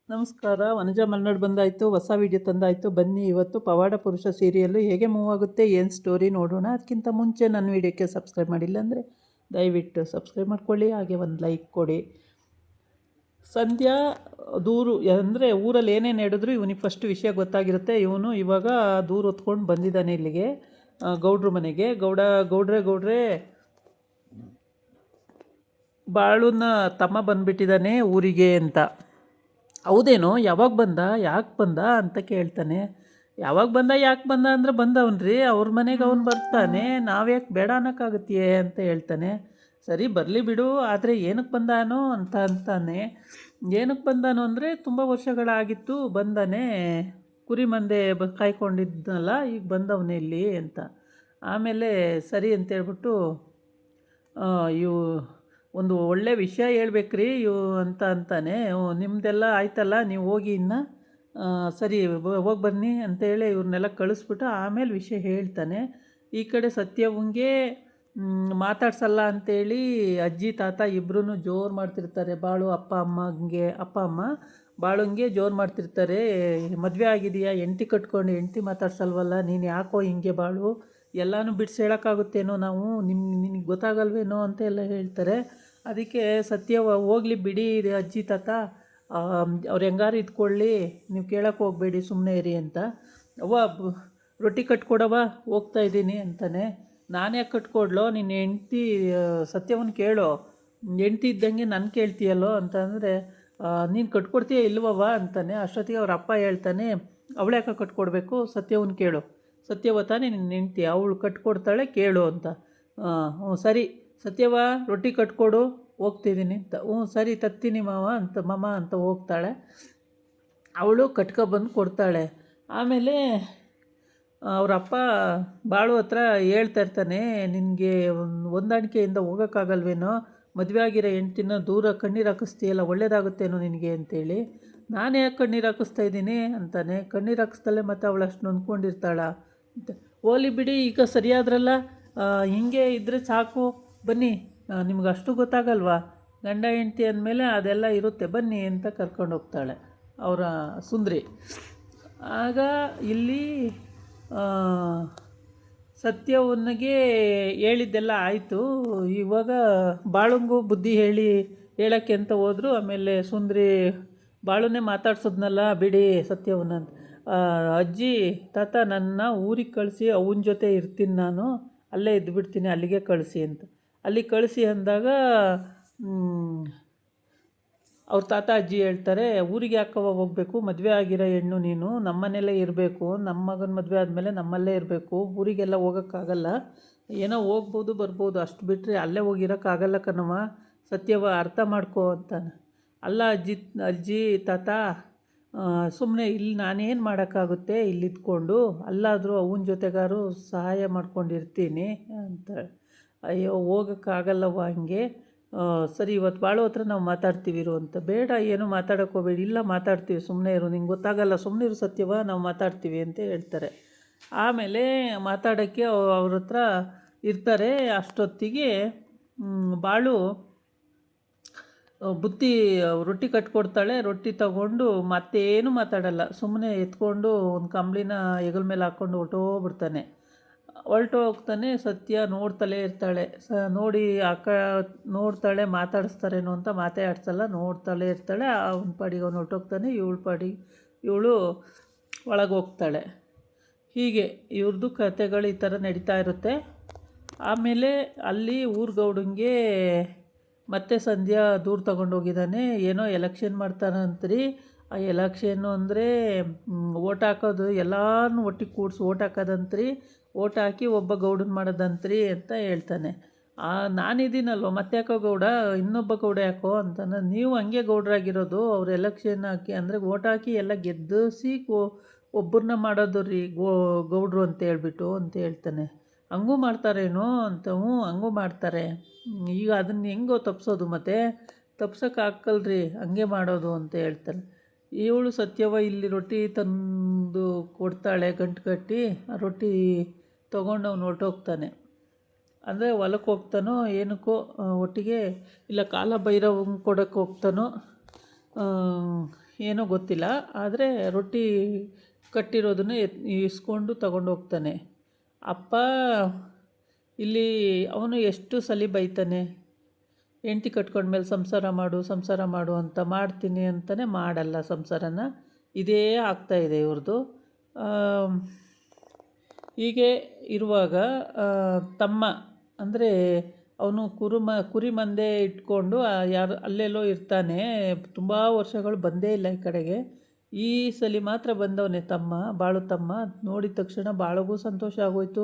ನಮಸ್ಕಾರ. ವನಜಾ ಮಲ್ನಾಡು ಬಂದಾಯಿತು, ಹೊಸ ವಿಡಿಯೋ ತಂದಾಯಿತು. ಬನ್ನಿ ಇವತ್ತು ಪವಾಡ ಪುರುಷ ಸೀರಿಯಲ್ಲು ಹೇಗೆ ಮೂವ್ ಆಗುತ್ತೆ, ಏನು ಸ್ಟೋರಿ ನೋಡೋಣ. ಅದಕ್ಕಿಂತ ಮುಂಚೆ ನನ್ನ ವಿಡಿಯೋಕ್ಕೆ ಸಬ್ಸ್ಕ್ರೈಬ್ ಮಾಡಿಲ್ಲ ಅಂದರೆ ದಯವಿಟ್ಟು ಸಬ್ಸ್ಕ್ರೈಬ್ ಮಾಡ್ಕೊಳ್ಳಿ, ಹಾಗೆ ಒಂದು ಲೈಕ್ ಕೊಡಿ. ಸಂಧ್ಯಾ ದೂರು ಅಂದರೆ ಊರಲ್ಲಿ ಏನೇನು ಹೇಳಿದ್ರು ಇವನಿಗೆ ಫಸ್ಟ್ ವಿಷಯ ಗೊತ್ತಾಗಿರುತ್ತೆ. ಇವನು ಇವಾಗ ದೂರು ಹೊತ್ಕೊಂಡು ಬಂದಿದ್ದಾನೆ ಇಲ್ಲಿಗೆ, ಗೌಡ್ರ ಮನೆಗೆ. ಗೌಡ್ರೆ ಬಾಳುನ ತಮ್ಮ ಬಂದುಬಿಟ್ಟಿದ್ದಾನೆ ಊರಿಗೆ ಅಂತ. ಹೌದೇನೋ, ಯಾವಾಗ ಬಂದ, ಯಾಕೆ ಬಂದ ಅಂತ ಕೇಳ್ತಾನೆ. ಯಾವಾಗ ಬಂದ ಯಾಕೆ ಬಂದ ಅಂದರೆ ಬಂದವನ್ರಿ, ಅವ್ರ ಮನೆಗೆ ಅವ್ನು ಬರ್ತಾನೆ, ನಾವ್ಯಾಕೆ ಬೇಡ ಅನ್ನೋಕ್ಕಾಗತ್ತೆಯೇ ಅಂತ ಹೇಳ್ತಾನೆ. ಸರಿ ಬರಲಿ ಬಿಡು, ಆದರೆ ಏನಕ್ಕೆ ಬಂದಾನೋ ಅಂತಾನೆ. ಏನಕ್ಕೆ ಬಂದಾನೋ ಅಂದರೆ ತುಂಬ ವರ್ಷಗಳಾಗಿತ್ತು ಬಂದಾನೆ, ಕುರಿ ಮಂದೆ ಕಾಯ್ಕೊಂಡಿದ್ನಲ್ಲ, ಈಗ ಬಂದವನೇ ಇಲ್ಲಿ ಅಂತ. ಆಮೇಲೆ ಸರಿ ಅಂತೇಳ್ಬಿಟ್ಟು ಇವು ಒಂದು ಒಳ್ಳೆ ವಿಷಯ ಹೇಳ್ಬೇಕ್ರಿ ಇವು ಅಂತಾನೆ. ನಿಮ್ಮದೆಲ್ಲ ಆಯ್ತಲ್ಲ, ನೀವು ಹೋಗಿ ಇನ್ನು ಸರಿ ಹೋಗಿ ಬನ್ನಿ ಅಂತೇಳಿ ಇವ್ರನ್ನೆಲ್ಲ ಕಳಿಸ್ಬಿಟ್ಟು ಆಮೇಲೆ ವಿಷಯ ಹೇಳ್ತಾನೆ. ಈ ಕಡೆ ಸತ್ಯವಂಗೆ ಮಾತಾಡ್ಸಲ್ಲ ಅಂಥೇಳಿ ಅಜ್ಜಿ ತಾತ ಇಬ್ಬರೂ ಜೋರು ಮಾಡ್ತಿರ್ತಾರೆ. ಬಾಳು ಅಪ್ಪ ಅಮ್ಮ ಬಾಳುಂಗೆ ಜೋರು ಮಾಡ್ತಿರ್ತಾರೆ. ಮದುವೆ ಆಗಿದೆಯಾ, ಹೆಂಡ್ತಿ ಕಟ್ಕೊಂಡು ಹೆಂಡ್ತಿ ಮಾತಾಡ್ಸಲ್ವಲ್ಲ, ನೀನು ಯಾಕೋ ಹಿಂಗೆ ಬಾಳು, ಎಲ್ಲನೂ ಬಿಡಿಸಿ ಹೇಳೋಕ್ಕಾಗುತ್ತೇನೋ ನಾವು, ನಿನಗೆ ಗೊತ್ತಾಗಲ್ವೇನೋ ಅಂತ ಎಲ್ಲ ಹೇಳ್ತಾರೆ. ಅದಕ್ಕೆ ಸತ್ಯ ಹೋಗ್ಲಿ ಬಿಡಿ ಅಜ್ಜಿ ತಾತ, ಅವ್ರು ಹೆಂಗಾರು ಇದ್ಕೊಳ್ಳಿ, ನೀವು ಕೇಳೋಕ್ಕೆ ಹೋಗಬೇಡಿ, ಸುಮ್ಮನೆ ಇರಿ ಅಂತ. ರೊಟ್ಟಿ ಕಟ್ಕೊಡವ, ಹೋಗ್ತಾಯಿದ್ದೀನಿ ಅಂತಾನೆ. ನಾನು ಯಾಕೆ ಕಟ್ಕೊಡ್ಲೋ, ನಿನ್ನ ಹೆಂಡ್ತಿ ಸತ್ಯವನ್ನು ಕೇಳೋ, ಹೆಂಡ್ತಿ ಇದ್ದಂಗೆ ನಾನು ಕೇಳ್ತೀಯಲ್ಲೋ ಅಂತಂದರೆ, ನೀನು ಕಟ್ಕೊಡ್ತೀಯ ಇಲ್ವವ ಅಂತಾನೆ. ಅಷ್ಟೊತ್ತಿಗೆ ಅವ್ರ ಅಪ್ಪ ಹೇಳ್ತಾನೆ, ಅವಳು ಯಾಕೆ ಕಟ್ಕೊಡ್ಬೇಕು, ಸತ್ಯವನ್ನು ಕೇಳು, ಸತ್ಯವತಾನೆ ನಿನ್ನ ಹೆಂಡ್ತಿ, ಅವಳು ಕಟ್ಕೊಡ್ತಾಳೆ ಕೇಳು ಅಂತ. ಹ್ಞೂ ಸರಿ ಸತ್ಯವ, ರೊಟ್ಟಿ ಕಟ್ಕೊಡು, ಹೋಗ್ತಿದ್ದೀನಿ ಅಂತ. ಹ್ಞೂ ಸರಿ ತತ್ತೀನಿ ಮಮ್ಮ ಅಂತ ಹೋಗ್ತಾಳೆ. ಅವಳು ಕಟ್ಕೊಬಂದು ಕೊಡ್ತಾಳೆ. ಆಮೇಲೆ ಅವರಪ್ಪ ಬಾಳು ಹತ್ರ ಹೇಳ್ತಾ ಇರ್ತಾನೆ, ನಿನಗೆ ಹೊಂದಾಣಿಕೆಯಿಂದ ಹೋಗೋಕ್ಕಾಗಲ್ವೇನೋ, ಮದುವೆ ಆಗಿರೋ ಹೆಂಡ್ತಿನ ದೂರ ಕಣ್ಣೀರು ಹಾಕಿಸ್ತೀಯಲ್ಲ, ಒಳ್ಳೇದಾಗುತ್ತೇನೋ ನಿನಗೆ ಅಂತೇಳಿ. ನಾನು ಯಾಕೆ ಕಣ್ಣೀರು ಹಾಕಿಸ್ತಾಯಿದ್ದೀನಿ ಅಂತಾನೆ. ಕಣ್ಣೀರು ಹಾಕಿಸ್ದಲ್ಲೇ ಮತ್ತು ಅವಳು ಅಷ್ಟು ನೊಂದ್ಕೊಂಡಿರ್ತಾಳ ಅಂತ. ಹೋಲಿ ಬಿಡಿ, ಈಗ ಸರಿಯಾದ್ರಲ್ಲ, ಹಿಂಗೆ ಇದ್ದರೆ ಸಾಕು, ಬನ್ನಿ, ನಿಮ್ಗೆ ಅಷ್ಟು ಗೊತ್ತಾಗಲ್ವಾ, ಗಂಡ ಹೆಂಡ್ತಿ ಅಂದಮೇಲೆ ಅದೆಲ್ಲ ಇರುತ್ತೆ, ಬನ್ನಿ ಅಂತ ಕರ್ಕೊಂಡು ಹೋಗ್ತಾಳೆ ಅವರ ಸುಂದ್ರಿ. ಆಗ ಇಲ್ಲಿ ಸತ್ಯವನಿಗೆ ಹೇಳಿದ್ದೆಲ್ಲ ಆಯಿತು. ಇವಾಗ ಬಾಳುಂಗು ಬುದ್ಧಿ ಹೇಳೋಕ್ಕೆ ಅಂತ ಹೋದರು. ಆಮೇಲೆ ಸುಂದ್ರಿ ಬಾಳುನೇ ಮಾತಾಡ್ಸೋದ್ನಲ್ಲ ಬಿಡಿ ಸತ್ಯವನ್ನ, ಅಜ್ಜಿ ತಾತ ನನ್ನ ಊರಿಗೆ ಕಳಿಸಿ ಅವನ ಜೊತೆ ಇರ್ತೀನಿ, ನಾನು ಅಲ್ಲೇ ಇದ್ದುಬಿಡ್ತೀನಿ, ಅಲ್ಲಿಗೆ ಕಳಿಸಿ ಅಂತ. ಅಲ್ಲಿಗೆ ಕಳಿಸಿ ಅಂದಾಗ ಅವ್ರ ತಾತ ಅಜ್ಜಿ ಹೇಳ್ತಾರೆ, ಊರಿಗೆ ಯಾಕವ ಹೋಗಬೇಕು, ಮದುವೆ ಆಗಿರೋ ಹೆಣ್ಣು ನೀನು, ನಮ್ಮನೆಯಲ್ಲೇ ಇರಬೇಕು, ನಮ್ಮ ಮಗನ ಮದುವೆ ಆದಮೇಲೆ ನಮ್ಮಲ್ಲೇ ಇರಬೇಕು, ಊರಿಗೆಲ್ಲ ಹೋಗೋಕ್ಕಾಗಲ್ಲ, ಏನೋ ಹೋಗ್ಬೋದು ಬರ್ಬೋದು, ಅಷ್ಟು ಬಿಟ್ಟರೆ ಅಲ್ಲೇ ಹೋಗಿರೋಕ್ಕಾಗಲ್ಲ ಕಣವ, ಸತ್ಯವ ಅರ್ಥ ಮಾಡ್ಕೋ ಅಂತಾನೆ. ಅಲ್ಲ ಅಜ್ಜಿ ತಾತ, ಸುಮ್ಮನೆ ಇಲ್ಲಿ ನಾನೇನು ಮಾಡೋಕ್ಕಾಗುತ್ತೆ, ಇಲ್ಲಿದ್ಕೊಂಡು ಅಲ್ಲಾದರೂ ಅವನ ಜೊತೆಗಾರು ಸಹಾಯ ಮಾಡ್ಕೊಂಡಿರ್ತೀನಿ ಅಂತ. ಅಯ್ಯೋ ಹೋಗೋಕ್ಕಾಗಲ್ಲವ ಹಂಗೆ, ಸರಿ ಇವತ್ತು ಬಾಳು ಹತ್ರ ನಾವು ಮಾತಾಡ್ತೀವಿ ಇರು ಅಂತ. ಬೇಡ, ಏನು ಮಾತಾಡೋಕ್ಕೆ ಹೋಗಬೇಡಿ, ಇಲ್ಲ ಮಾತಾಡ್ತೀವಿ, ಸುಮ್ಮನೆ ಇರು, ನಿಂಗೆ ಗೊತ್ತಾಗಲ್ಲ, ಸುಮ್ಮನೆ ಇರು ಸತ್ಯವ, ನಾವು ಮಾತಾಡ್ತೀವಿ ಅಂತ ಹೇಳ್ತಾರೆ. ಆಮೇಲೆ ಮಾತಾಡೋಕ್ಕೆ ಅವ್ರ ಹತ್ರ ಇರ್ತಾರೆ. ಅಷ್ಟೊತ್ತಿಗೆ ಬಾಳು ಬುತ್ತಿ ರೊಟ್ಟಿ ಕಟ್ಕೊಡ್ತಾಳೆ. ರೊಟ್ಟಿ ತಗೊಂಡು ಮತ್ತೇನು ಮಾತಾಡಲ್ಲ, ಸುಮ್ಮನೆ ಎತ್ಕೊಂಡು ಒಂದು ಕಂಬಳಿನ ಹೆಗಲ ಮೇಲೆ ಹಾಕ್ಕೊಂಡು ಹೊರಟೋಗ್ತಾನೆ. ಸತ್ಯ ನೋಡ್ತಲೇ ಇರ್ತಾಳೆ. ನೋಡಿ ಅಕ್ಕ ನೋಡ್ತಾಳೆ, ಮಾತಾಡಿಸ್ತಾರೇನೋ ಅಂತ ಮಾತಾಡ್ಸಲ್ಲ, ನೋಡ್ತಲೇ ಇರ್ತಾಳೆ. ಅವನ ಪಾಡಿಗೆ ಅವನು ಹೊರಟೋಗ್ತಾನೆ, ಇವಳ ಪಾಡಿಗೆ ಇವಳು ಒಳಗೆ ಹೋಗ್ತಾಳೆ. ಹೀಗೆ ಇವ್ರದ್ದು ಕತೆಗಳು ಈ ಥರ ನಡೀತಾ ಇರುತ್ತೆ. ಆಮೇಲೆ ಅಲ್ಲಿ ಊರ್ಗೌಡಂಗೆ ಮತ್ತೆ ಸಂಧ್ಯಾ ದೂರ ತಗೊಂಡೋಗಿದ್ದಾನೆ. ಏನೋ ಎಲೆಕ್ಷನ್ ಮಾಡ್ತಾರಂತ್ರಿ. ಆ ಎಲೆಕ್ಷನ್ನು ಅಂದರೆ ಓಟ್ ಹಾಕೋದು, ಎಲ್ಲನೂ ಒಟ್ಟಿಗೆ ಕೂಡಿಸಿ ಓಟ್ ಹಾಕೋದಂತ್ರಿ, ಓಟ್ ಹಾಕಿ ಒಬ್ಬ ಗೌಡನ ಮಾಡೋದಂತ್ರಿ ಅಂತ ಹೇಳ್ತಾನೆ. ನಾನಿದ್ದೀನಲ್ವ, ಮತ್ತೆ ಯಾಕೋ ಗೌಡ, ಇನ್ನೊಬ್ಬ ಗೌಡ ಯಾಕೋ ಅಂತಾನೆ. ನೀವು ಹಂಗೆ ಗೌಡ್ರಾಗಿರೋದು, ಅವ್ರು ಎಲೆಕ್ಷನ್ ಹಾಕಿ ಅಂದರೆ ಓಟ್ ಹಾಕಿ ಎಲ್ಲ ಗೆದ್ದಿಸಿ ಒಬ್ಬರನ್ನ ಮಾಡೋದು ರೀ ಗೌಡ್ರು ಅಂತ ಹೇಳ್ತಾನೆ. ಹಂಗೂ ಮಾಡ್ತಾರೇನೋ ಅಂತ. ಹ್ಞೂ ಹಂಗೂ ಮಾಡ್ತಾರೆ. ಈಗ ಅದನ್ನು ಹೆಂಗೋ ತಪ್ಪಿಸೋದು, ಮತ್ತು ತಪ್ಸೋಕ್ಕಾಗಲ್ರಿ, ಹಂಗೆ ಮಾಡೋದು ಅಂತ ಹೇಳ್ತಾನೆ. ಇವಳು ಸತ್ಯವ ಇಲ್ಲಿ ರೊಟ್ಟಿ ತಂದು ಕೊಡ್ತಾಳೆ, ಗಂಟು ಕಟ್ಟಿ. ಆ ರೊಟ್ಟಿ ತೊಗೊಂಡು ಅವ್ನು ಹೊರಟೋಗ್ತಾನೆ. ಅಂದರೆ ಹೊಲಕ್ಕೆ ಹೋಗ್ತಾನೋ ಏನಕ್ಕೋ ಒಟ್ಟಿಗೆ, ಇಲ್ಲ ಕಾಲ ಭೈರವಂಗೆ ಕೊಡೋಕ್ಕೆ ಹೋಗ್ತಾನೋ ಏನೋ ಗೊತ್ತಿಲ್ಲ. ಆದರೆ ರೊಟ್ಟಿ ಕಟ್ಟಿರೋದನ್ನ ಇಸ್ಕೊಂಡು ತಗೊಂಡು ಹೋಗ್ತಾನೆ. ಅಪ್ಪ ಇಲ್ಲಿ ಅವನು ಎಷ್ಟು ಸಲ ಬೈತಾನೆ, ಹೆಂಡ್ತಿ ಕಟ್ಕೊಂಡ್ಮೇಲೆ ಸಂಸಾರ ಮಾಡು ಅಂತ. ಮಾಡ್ತೀನಿ ಅಂತಲೇ ಮಾಡಲ್ಲ ಸಂಸಾರನ. ಇದೇ ಆಗ್ತಾಯಿದೆ ಇವ್ರದ್ದು. ಹೀಗೆ ಇರುವಾಗ ತಮ್ಮ ಅಂದರೆ ಅವನು ಕುರಿ ಮಂದೆ ಇಟ್ಕೊಂಡು ಯಾರು ಅಲ್ಲೆಲ್ಲೋ ಇರ್ತಾನೆ. ತುಂಬ ವರ್ಷಗಳು ಬಂದೇ ಇಲ್ಲ ಈ ಕಡೆಗೆ. ಈ ಸಲ ಮಾತ್ರ ಬಂದವನೇ ತಮ್ಮ, ಬಾಳು ತಮ್ಮ. ನೋಡಿದ ತಕ್ಷಣ ಬಾಳಿಗೂ ಸಂತೋಷ ಆಗೋಯ್ತು,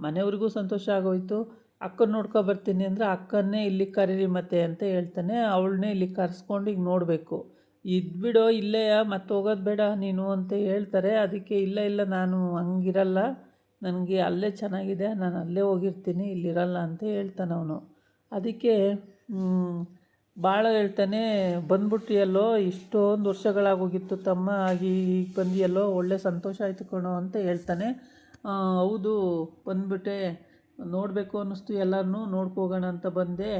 ಮನೆಯವ್ರಿಗೂ ಸಂತೋಷ ಆಗೋಯ್ತು. ಅಕ್ಕನ ನೋಡ್ಕೊಬರ್ತೀನಿ ಅಂದರೆ ಅಕ್ಕನ್ನೇ ಇಲ್ಲಿಗೆ ಕರೀರಿ ಮತ್ತೆ ಅಂತ ಹೇಳ್ತಾನೆ. ಅವಳನ್ನೇ ಇಲ್ಲಿಗೆ ಕರೆಸ್ಕೊಂಡು ಈಗ ನೋಡಬೇಕು. ಇದ್ಬಿಡೋ ಇಲ್ಲೇ, ಮತ್ತೆ ಹೋಗೋದು ಬೇಡ ನೀನು ಅಂತ ಹೇಳ್ತಾರೆ. ಅದಕ್ಕೆ ಇಲ್ಲ ನಾನು ಹಂಗಿರಲ್ಲ, ನನಗೆ ಅಲ್ಲೇ ಚೆನ್ನಾಗಿದೆ, ನಾನು ಅಲ್ಲೇ ಹೋಗಿರ್ತೀನಿ, ಇಲ್ಲಿರಲ್ಲ ಅಂತ ಹೇಳ್ತಾನೆ ಅವನು. ಅದಕ್ಕೆ ಭಾಳ ಹೇಳ್ತಾನೆ, ಬಂದ್ಬಿಟ್ಟಿಯಲ್ಲೋ, ಇಷ್ಟೊಂದು ವರ್ಷಗಳಾಗೋಗಿತ್ತು ತಮ್ಮ, ಆಗಿ ಈಗ ಬಂದಿಯಲ್ಲೋ, ಒಳ್ಳೆ ಸಂತೋಷ ಆಯಿತು ಕಣೋ ಅಂತ ಹೇಳ್ತಾನೆ. ಹೌದು ಬಂದ್ಬಿಟ್ಟೆ, ನೋಡಬೇಕು ಅನ್ನಿಸ್ತು, ಎಲ್ಲರನ್ನೂ ನೋಡ್ಕೋಗೋಣ ಅಂತ ಬಂದೆ.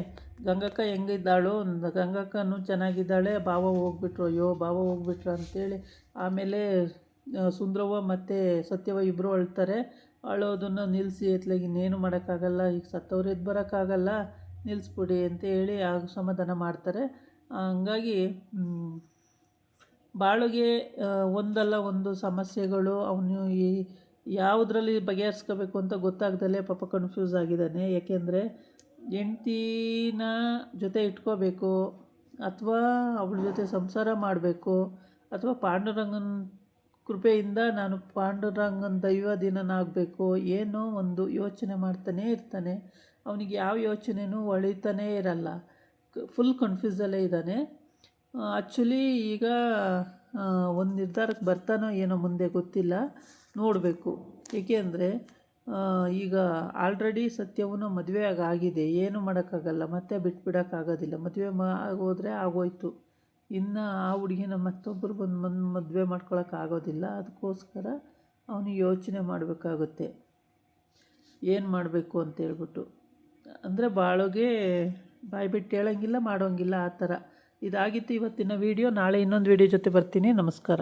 ಗಂಗಕ್ಕ ಹೆಂಗಿದ್ದಾಳು? ಗಂಗಕ್ಕನೂ ಚೆನ್ನಾಗಿದ್ದಾಳೆ. ಭಾವ ಹೋಗ್ಬಿಟ್ರು, ಅಯ್ಯೋ ಭಾವ ಹೋಗ್ಬಿಟ್ರು ಅಂತೇಳಿ ಆಮೇಲೆ ಸುಂದ್ರವ್ವ ಮತ್ತು ಸತ್ಯವ್ವ ಇಬ್ಬರು ಅಳ್ತಾರೆ. ಅಳೋದನ್ನು ನಿಲ್ಲಿಸಿ ಎತ್ಲಾಗಿ ಇನ್ನೇನು ಮಾಡೋಕ್ಕಾಗಲ್ಲ, ಈಗ ಸತ್ತವ್ರು ಎದ್ದು ಬರೋಕ್ಕಾಗಲ್ಲ, ನಿಲ್ಲಿಸ್ಬಿಡಿ ಅಂತ ಹೇಳಿ ಸಮಾಧಾನ ಮಾಡ್ತಾರೆ. ಹಂಗಾಗಿ ಬಾಳಿಗೆ ಒಂದಲ್ಲ ಒಂದು ಸಮಸ್ಯೆಗಳು. ಅವನು ಯಾವುದರಲ್ಲಿ ಬಗೆಹರಿಸ್ಕೋಬೇಕು ಅಂತ ಗೊತ್ತಾಗ್ದಲೇ ಪಾಪ ಕನ್ಫ್ಯೂಸ್ ಆಗಿದ್ದಾನೆ. ಏಕೆಂದರೆ ಹೆಂಡ್ತಿನ ಜೊತೆ ಇಟ್ಕೋಬೇಕು, ಅಥವಾ ಅವಳ ಜೊತೆ ಸಂಸಾರ ಮಾಡಬೇಕು, ಅಥವಾ ಪಾಂಡುರಂಗನ ಕೃಪೆಯಿಂದ ನಾನು ಪಾಂಡುರಂಗನ ದೈವಾಧೀನನಾಗಬೇಕು, ಏನೋ ಒಂದು ಯೋಚನೆ ಮಾಡ್ತಾನೇ ಇರ್ತಾನೆ. ಅವನಿಗೆ ಯಾವ ಯೋಚನೆಯೂ ಹೊಳಿತಾನೇ ಇರಲ್ಲ. ಫುಲ್ ಕನ್ಫ್ಯೂಸಲ್ಲೇ ಇದ್ದಾನೆ. ಆ್ಯಕ್ಚುಲಿ ಈಗ ಒಂದು ನಿರ್ಧಾರಕ್ಕೆ ಬರ್ತಾನೋ ಏನೋ ಮುಂದೆ ಗೊತ್ತಿಲ್ಲ, ನೋಡಬೇಕು. ಏಕೆಂದರೆ ಈಗ ಆಲ್ರೆಡಿ ಸತ್ಯವೂ ಮದುವೆ ಆಗಿದೆ, ಏನು ಮಾಡೋಕ್ಕಾಗಲ್ಲ, ಮತ್ತೆ ಬಿಟ್ಬಿಡೋಕ್ಕಾಗೋದಿಲ್ಲ. ಮದುವೆ ಆಗೋದ್ರೆ ಆಗೋಯ್ತು. ಇನ್ನು ಆ ಹುಡುಗಿನ ಮತ್ತೊಬ್ಬರು ಬಂದು ಮದುವೆ ಮಾಡ್ಕೊಳಕ್ಕಾಗೋದಿಲ್ಲ. ಅದಕ್ಕೋಸ್ಕರ ಅವನು ಯೋಚನೆ ಮಾಡಬೇಕಾಗುತ್ತೆ ಏನು ಮಾಡಬೇಕು ಅಂತೇಳ್ಬಿಟ್ಟು. ಅಂದರೆ ಬಾಳಿಗೆ ಬಾಯಿ ಬಿಟ್ಟು ಹೇಳೋಂಗಿಲ್ಲ, ಮಾಡೋಂಗಿಲ್ಲ, ಆ ಥರ. ಇದಾಗಿತ್ತು ಇವತ್ತಿನ ವೀಡಿಯೋ. ನಾಳೆ ಇನ್ನೊಂದು ವೀಡಿಯೋ ಜೊತೆ ಬರ್ತೀನಿ. ನಮಸ್ಕಾರ.